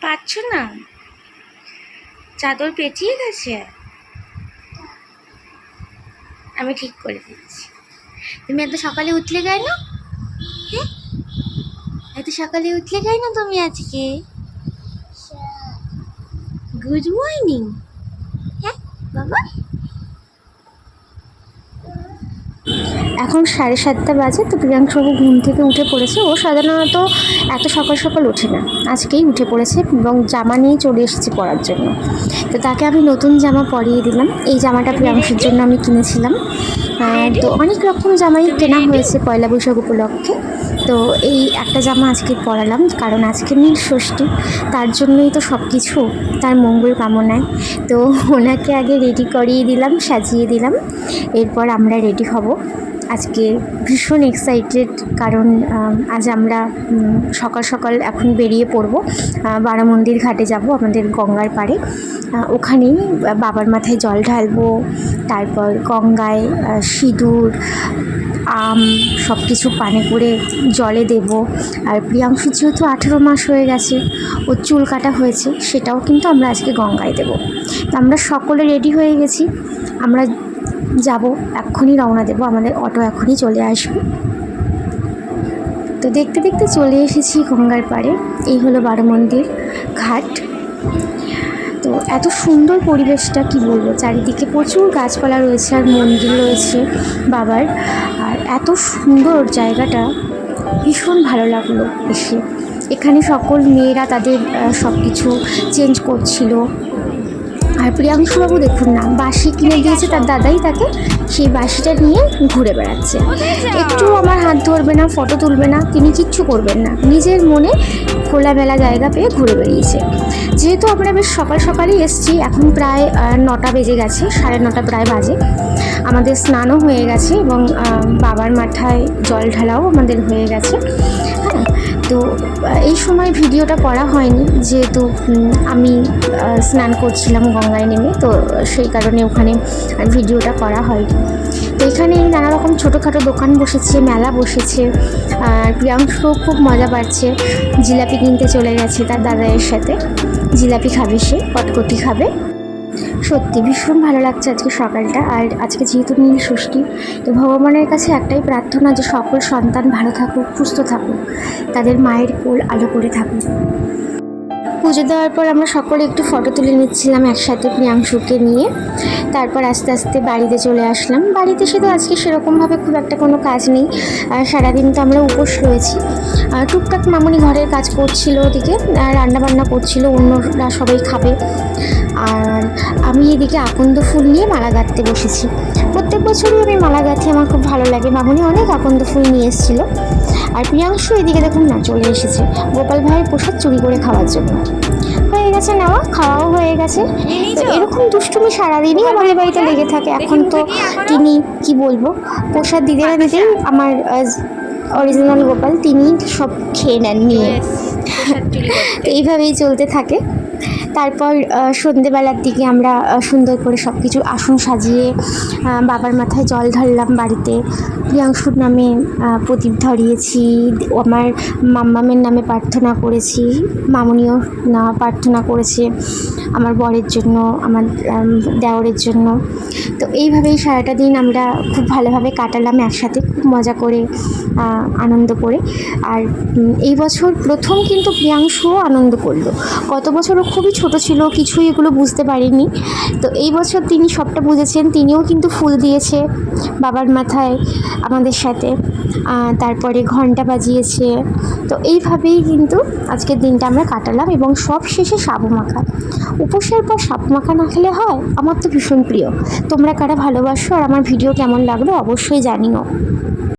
পারছো না? চাদর পেঁচিয়ে গেছে? আমি ঠিক করে দিচ্ছি। তুমি এত সকালে উঠলে কেন? হ্যাঁ, এত সকালে উঠলে কেন তুমি আজকে? Good morning. হ্যাঁ বাবা, এখন 7:30 বাজে। তো প্রিয়াংশবাবু ঘুম থেকে উঠে পড়েছে। ও সাধারণত এত সকাল সকাল ওঠে না, আজকেই উঠে পড়েছে এবং জামা নিয়ে চলে এসেছে পরার জন্য। তো তাকে আমি নতুন জামা পরিয়ে দিলাম। এই জামাটা প্রিয়াংশুর জন্য আমি কিনেছিলাম। তো অনেক রকম জামাই কেনা হয়েছে পয়লা বৈশাখ উপলক্ষে। তো এই একটা জামা আজকে পরালাম, কারণ আজকে নীল ষষ্ঠী, তার জন্যই তো সব কিছু, তার মঙ্গল কামনায়। তো ওনাকে আগে রেডি করিয়ে দিলাম, সাজিয়ে দিলাম, এরপর আমরা রেডি হব। আজকে ভীষণ এক্সাইটেড, কারণ আজ আমরা সকাল সকাল এখন বেরিয়ে পড়ব। বারামন্দির ঘাটে যাব, আমাদের গঙ্গার পাড়ে। ওখানেই বাবার মাথায় জল ঢালবো, তারপর গঙ্গায় সিঁদুর, আম সব কিছু পানে করে জলে দেব। আর প্রিয়াংশু যেহেতু 18 মাস হয়ে গেছে, ওর চুল কাটা হয়েছে, সেটাও কিন্তু আমরা আজকে গঙ্গায় দেব। তো আমরা সকলে রেডি হয়ে গেছি, আমরা যাব, এক্ষুনি রওনা দেব, আমাদের অটো এখনই চলে আসবে। তো দেখতে দেখতে চলে এসেছি গঙ্গার পাড়ে। এই হলো বারামন্দির ঘাট। তো এত সুন্দর পরিবেশটা, কি বলবো, চারিদিকে প্রচুর গাছপালা রয়েছে আর মন্দির রয়েছে বাবার। আর এত সুন্দর জায়গাটা, ভীষণ ভালো লাগলো এসে। এখানে সকল মেয়েরা তাদের সব কিছু চেঞ্জ করছিল। আর প্রিয়াংশুবাবু দেখুন না, বাঁশি কিনে দিয়েছে তার দাদাই তাকে, সেই বাঁশিটা নিয়ে ঘুরে বেড়াচ্ছে। একটু আমার হাত ধরবে না, ফটো তুলবে না, তিনি কিচ্ছু করবেন না, নিজের মনে খোলামেলা জায়গা পেয়ে ঘুরে বেরিয়েছে। যেহেতু আমরা বেশ সকাল সকালই এসেছি, এখন প্রায় 9টা বেজে গেছে, 9:30 প্রায় বাজে। আমাদের স্নানও হয়ে গেছে এবং বাবার মাথায় জল ঢালাও আমাদের হয়ে গেছে। হ্যাঁ, তো এই সময় ভিডিওটা করা হয়নি, যেহেতু আমি স্নান করছিলাম গঙ্গায় নেমে, তো সেই কারণে ওখানে ভিডিওটা করা হয়নি। তো এখানে নানা রকম ছোটোখাটো দোকান বসেছে, মেলা বসেছে। আর প্রিয়াংশু খুব মজা পাচ্ছে, জিলাপি কিনতে চলে গেছে তার দাদাইয়ের সাথে। জিলাপি খাবে, সে কটকটি খাবে। সত্যি ভীষণ ভালো লাগছে আজকে সকালটা। আর আজকে যেহেতু নীল ষষ্ঠী, তো ভগবানের কাছে একটাই প্রার্থনা যে সকল সন্তান ভালো থাকুক, সুস্থ থাকুক, তাদের মায়ের কোল আলো করে থাকুক। পুজো দেওয়ার পর আমরা সকলে একটু ফটো তুলে নিচ্ছিলাম একসাথে প্রিয়াংশুকে নিয়ে। তারপর আস্তে আস্তে বাড়িতে চলে আসলাম। বাড়িতে এসে তো আজকে সেরকমভাবে খুব একটা কোনো কাজ নেই, আর সারাদিন তো আমরা উপোস রয়েছি। টুকটাক মামুনি ঘরের কাজ করছিল, ওদিকে রান্নাবান্না করছিল, অন্যরা সবাই খাবে। আর আমি এদিকে আকন্দ ফুল নিয়ে মালা গাঁথতে বসেছি। প্রত্যেক বছরই আমি মালা গাঁথি, আমার খুব ভালো লাগে। মামুনি অনেক আকন্দ ফুল নিয়ে এসেছিলো। আর প্রিয়াংশু এদিকে দেখুন না চলে এসেছে গোপাল ভাইয়ের প্রসাদ চুরি করে খাওয়ার জন্য। হয়ে গেছে নেওয়া, খাওয়াও হয়ে গেছে। তো এরকম দুষ্টুমি সারাদিনই আমাদের বাড়িতে লেগে থাকে। এখন তো তিনি, কি বলবো, প্রসাদ দিতে না দিতেই আমার অরিজিনাল গোপাল তিনি সব খেয়ে নেন নিয়ে। এইভাবেই চলতে থাকে। তারপর সন্ধেবেলার দিকে আমরা সুন্দর করে সব কিছু আসন সাজিয়ে বাবার মাথায় জল ঢাললাম বাড়িতে। প্রিয়াংশুর নামে প্রদীপ ধরিয়েছি, আমার মাম্মামের নামে প্রার্থনা করেছি, মামুনিও না প্রার্থনা করেছে আমার বরের জন্য, আমার দেওরের জন্য। তো এইভাবেই সারাটা দিন আমরা খুব ভালোভাবে কাটালাম একসাথে, খুব মজা করে, আনন্দ করে। আর এই বছর প্রথম কিন্তু প্রিয়াংশুও আনন্দ করলো। গত বছরও খুবই ছোট ছিল, কিছুই এগুলো বুঝতে পারেনি। তো এই বছর তিনি সবটা বুঝেছেন, তিনিও কিন্তু ফুল দিয়েছে বাবার মাথায় আমাদের সাথে, তারপরে ঘন্টা বাজিয়েছে। তো এইভাবেই কিন্তু আজকের দিনটা আমরা কাটালাম। এবং সব শেষে সাবু মাখা, উপোসের পর সাবু মাখা না খেলে হয়? আমার তো ভীষণ প্রিয়। তোমরা কারা ভালোবাসো আর আমার ভিডিও কেমন লাগলো অবশ্যই জানিও।